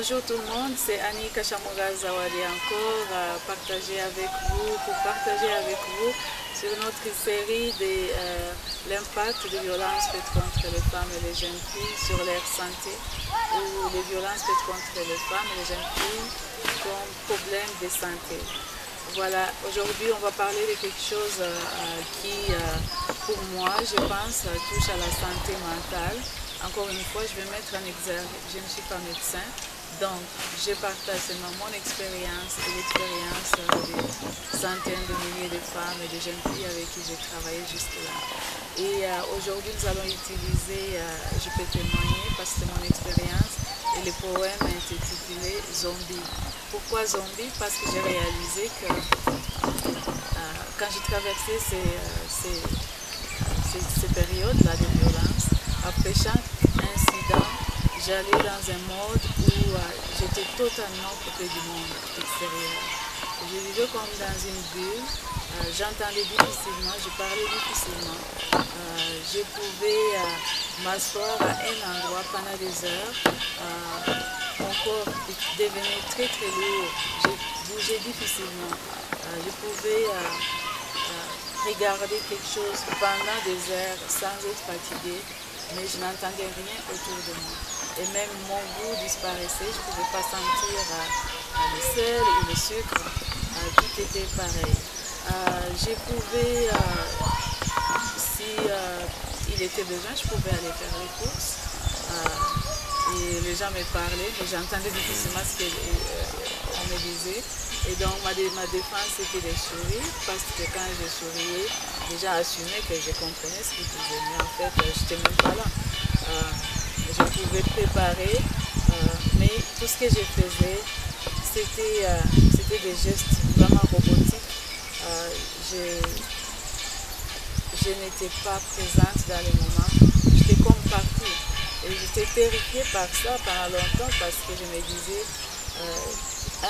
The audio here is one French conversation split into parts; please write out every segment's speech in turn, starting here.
Bonjour tout le monde, c'est Annie Kachamura Zawadi encore pour partager avec vous sur notre série de l'impact des violences faites contre les femmes et les jeunes filles sur leur santé, ou les violences faites contre les femmes et les jeunes filles comme problème de santé. Voilà, aujourd'hui on va parler de quelque chose qui, pour moi, je pense, touche à la santé mentale. Encore une fois, je vais mettre en exergue, je ne suis pas médecin, donc je partage seulement mon expérience et l'expérience de centaines de milliers de femmes et de jeunes filles avec qui j'ai travaillé jusque-là. Et aujourd'hui, nous allons utiliser, je peux témoigner parce que c'est mon expérience, et le poème est intitulé Zombie. Pourquoi Zombie? Parce que j'ai réalisé que quand j'ai traversé ces périodes-là de violence, après chaque incident, j'allais dans un mode où j'étais totalement coupée du monde extérieur. Je vivais comme dans une bulle, j'entendais difficilement, je parlais difficilement. Je pouvais m'asseoir à un endroit pendant des heures. Mon corps devenait très très lourd, je bougeais difficilement. Je pouvais regarder quelque chose pendant des heures sans être fatiguée, mais je n'entendais rien autour de moi. Et même mon goût disparaissait, je ne pouvais pas sentir le sel ou le sucre, tout était pareil. Je pouvais, si il était besoin, je pouvais aller faire les courses. Et les gens me parlaient, mais j'entendais difficilement ce qu'on me disait. Et donc ma défense était de sourire, parce que quand je souriais, les gens assumaient que je comprenais ce qu'ils disaient. Mais en fait, je n'étais même pas là. Je pouvais préparer, mais tout ce que je faisais, c'était des gestes vraiment robotiques. Je n'étais pas présente dans les moments, j'étais comme partie. Et j'étais terrifiée par ça pendant longtemps, parce que je me disais,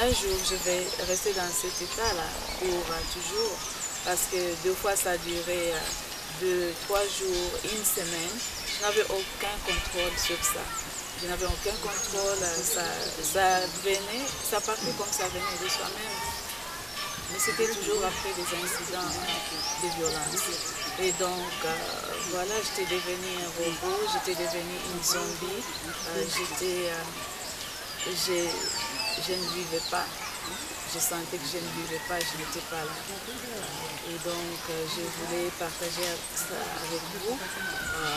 un jour je vais rester dans cet état-là pour toujours, parce que deux fois ça durait 2, 3 jours, une semaine. Je n'avais aucun contrôle sur ça. Je n'avais aucun contrôle, ça venait, ça partait comme ça venait de soi-même. Mais c'était toujours après des incidents de violence. Et donc, voilà, j'étais devenue un robot, j'étais devenue une zombie, je ne vivais pas. Je sentais que je ne vivais pas, je n'étais pas là. Et donc, je voulais partager ça avec vous.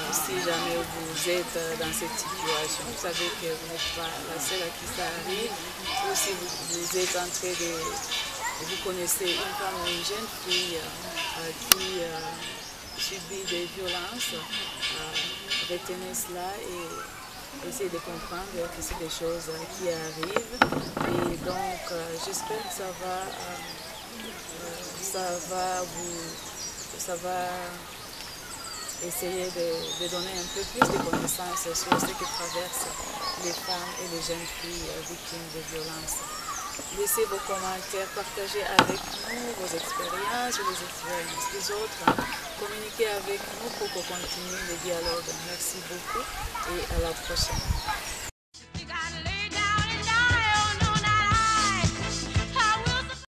Si jamais vous êtes dans cette situation, vous savez que vous n'êtes pas la seule à qui ça arrive. Ou si vous êtes en train de... Vous connaissez une femme ou une jeune fille qui subit des violences, retenez cela et essayez de comprendre que c'est des choses qui arrivent. Et donc, j'espère que ça va essayer de donner un peu plus de connaissances sur ce que traversent les femmes et les jeunes filles victimes de violences. Laissez vos commentaires, partagez avec nous vos expériences ou les expériences des autres. Communiquez avec nous pour qu'on continue le dialogue. Merci beaucoup et à la prochaine.